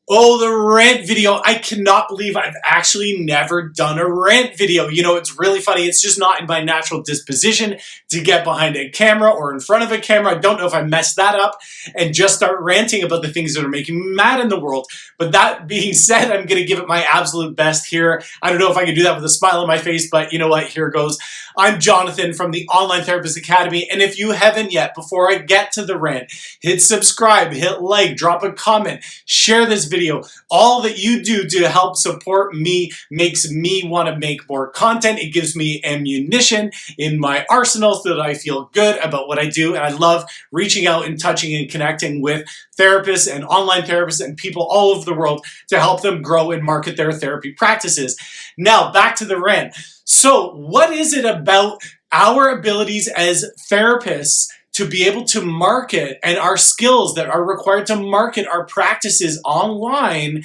Oh, the rant video. I cannot believe I've actually never done a rant video. You know, it's really funny. It's just not in my natural disposition to get behind a camera or in front of a camera. I don't know if I messed that up and just start ranting about the things that are making me mad in the world. But that being said, I'm going to give it my absolute best here. I don't know if I can do that with a smile on my face, but you know what? Here goes. I'm Jonathan from the Online Therapist Academy. And if you haven't yet, before I get to the rant, hit subscribe, hit like, drop a comment, share this video. All that you do to help support me makes me want to make more content. It gives me ammunition in my arsenal so that I feel good about what I do. And I love reaching out and touching and connecting with therapists and online therapists and people all over the world to help them grow and market their therapy practices. Now, back to the rant. So, what is it about our abilities as therapists to be able to market and our skills that are required to market our practices online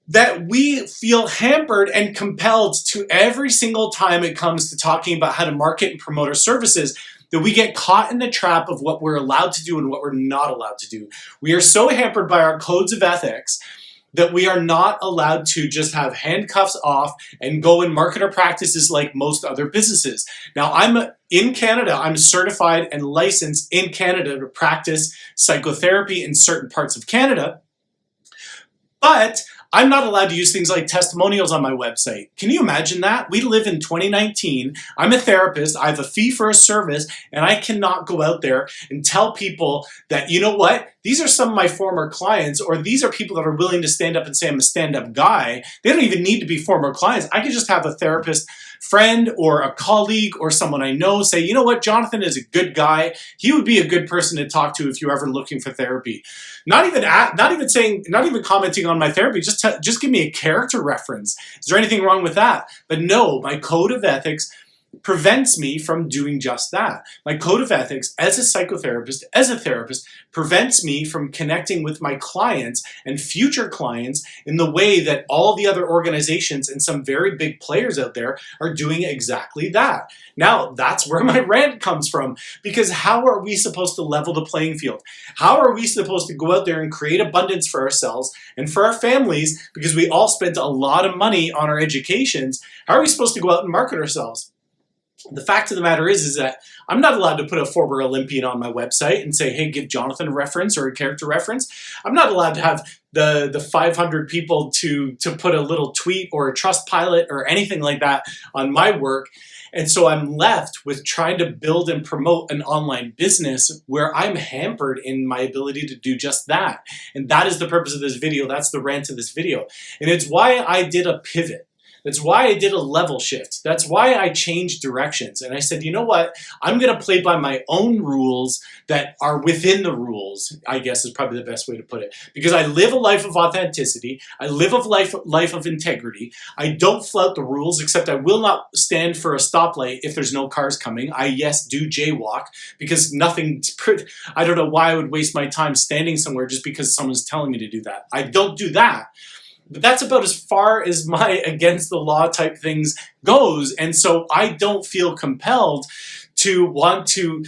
that we feel hampered and compelled to every single time it comes to talking about how to market and promote our services, that we get caught in the trap of what we're allowed to do and what we're not allowed to do? We are so hampered by our codes of ethics that we are not allowed to just have handcuffs off and go and market our practices like most other businesses. Now, I'm in Canada. I'm certified and licensed in Canada to practice psychotherapy in certain parts of Canada, but I'm not allowed to use things like testimonials on my website. Can you imagine that? We live in 2019. I'm a therapist. I have a fee for a service, and I cannot go out there and tell people that, you know what, these are some of my former clients, or these are people that are willing to stand up and say I'm a stand-up guy. They don't even need to be former clients. I could just have a therapist friend or a colleague or someone I know say, you know what, Jonathan is a good guy. He would be a good person to talk to if you're ever looking for therapy. Not even commenting on my therapy. Just give me a character reference. Is there anything wrong with that? But no, my code of ethics prevents me from doing just that. My code of ethics as a psychotherapist, as a therapist, prevents me from connecting with my clients and future clients in the way that all the other organizations and some very big players out there are doing exactly that. Now, that's where my rant comes from, because how are we supposed to level the playing field? How are we supposed to go out there and create abundance for ourselves and for our families, because we all spent a lot of money on our educations? How are we supposed to go out and market ourselves? The fact of the matter is that I'm not allowed to put a former Olympian on my website and say, hey, give Jonathan a reference or a character reference. I'm not allowed to have the 500 people to put a little tweet or a trust pilot or anything like that on my work. And so I'm left with trying to build and promote an online business where I'm hampered in my ability to do just that. And that is the purpose of this video. That's the rant of this video. And it's why I did a pivot. That's why I did a level shift. That's why I changed directions. And I said, you know what? I'm going to play by my own rules that are within the rules, I guess is probably the best way to put it. Because I live a life of authenticity. I live a life of integrity. I don't flout the rules, except I will not stand for a stoplight if there's no cars coming. I, yes, do jaywalk, because I don't know why I would waste my time standing somewhere just because someone's telling me to do that. I don't do that. But that's about as far as my against the law type things goes. And so I don't feel compelled to want to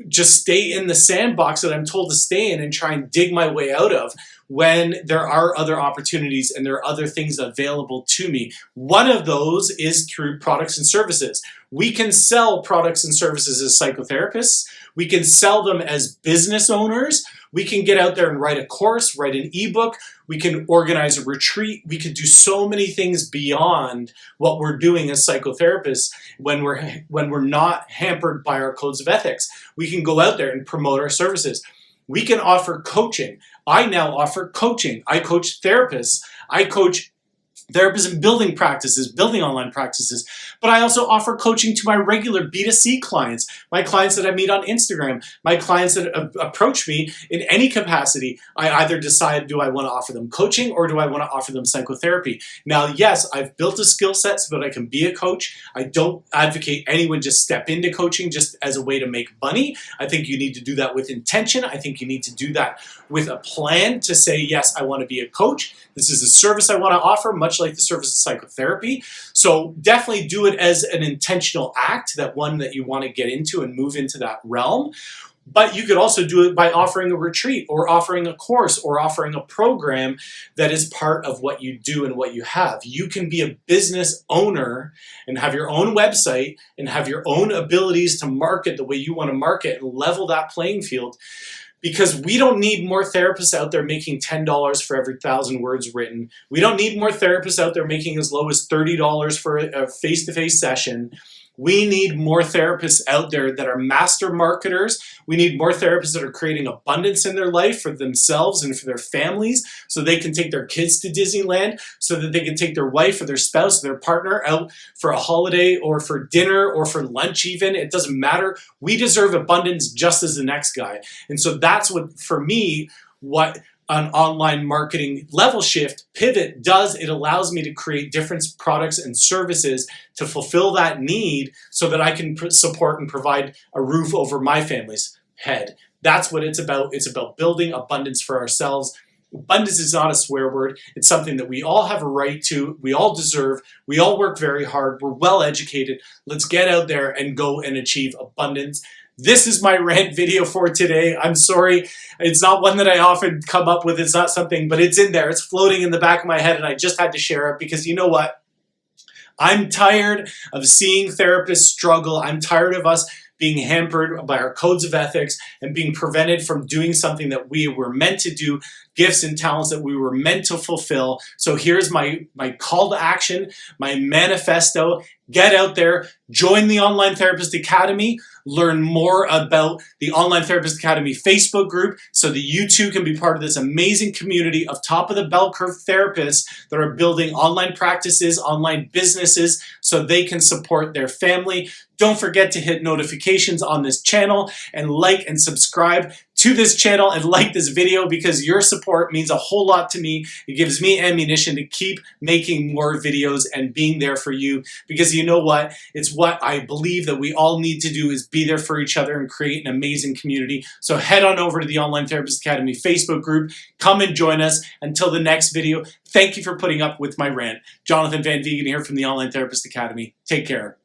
just stay in the sandbox that I'm told to stay in and try and dig my way out of when there are other opportunities and there are other things available to me. One of those is through products and services. We can sell products and services as psychotherapists. We can sell them as business owners. We can get out there and write a course, write an ebook. We can organize a retreat. We could do so many things beyond what we're doing as psychotherapists when we're not hampered by our codes of ethics. We can go out there and promote our services. We can offer coaching. I now offer coaching. I coach therapists. I coach therapists in building practices, building online practices. But I also offer coaching to my regular B2C clients, my clients that I meet on Instagram, my clients that approach me in any capacity. I either decide, do I want to offer them coaching or do I want to offer them psychotherapy? Now, yes, I've built a skill set so that I can be a coach. I don't advocate anyone just step into coaching just as a way to make money. I think you need to do that with intention. I think you need to do that with a plan to say, yes, I want to be a coach. This is a service I want to offer, much like the service of psychotherapy. So definitely do it as an intentional act, that one that you want to get into and move into that realm. But you could also do it by offering a retreat or offering a course or offering a program that is part of what you do and what you have. You can be a business owner and have your own website and have your own abilities to market the way you want to market and level that playing field, because we don't need more therapists out there making $10 for every 1,000 words written. We don't need more therapists out there making as low as $30 for a face-to-face session. We need more therapists out there that are master marketers. We need more therapists that are creating abundance in their life for themselves and for their families, so they can take their kids to Disneyland, so that they can take their wife or their spouse or their partner out for a holiday or for dinner or for lunch even. It doesn't matter. We deserve abundance just as the next guy. And so that's what, for me, what an online marketing level shift pivot does. It allows me to create different products and services to fulfill that need so that I can support and provide a roof over my family's head. That's what it's about. It's about building abundance for ourselves. Abundance is not a swear word. It's something that we all have a right to. We all deserve. We all work very hard. We're well educated. Let's get out there and go and achieve abundance. This is my rant video for today. I'm sorry. It's not one that I often come up with. It's not something, but it's in there. It's floating in the back of my head, and I just had to share it because you know what? I'm tired of seeing therapists struggle. I'm tired of us being hampered by our codes of ethics and being prevented from doing something that we were meant to do, gifts and talents that we were meant to fulfill. So here's my call to action, my manifesto. Get out there, join the Online Therapist Academy, learn more about the Online Therapist Academy Facebook group so that you too can be part of this amazing community of top of the bell curve therapists that are building online practices, online businesses, so they can support their family. Don't forget to hit notifications on this channel and like and subscribe to this channel and like this video, because your support means a whole lot to me. It gives me ammunition to keep making more videos and being there for you, because you know what? It's what I believe that we all need to do, is be there for each other and create an amazing community. So head on over to the Online Therapist Academy Facebook group. Come and join us. Until the next video, thank you for putting up with my rant. Jonathan Van Vegan here from the Online Therapist Academy. Take care.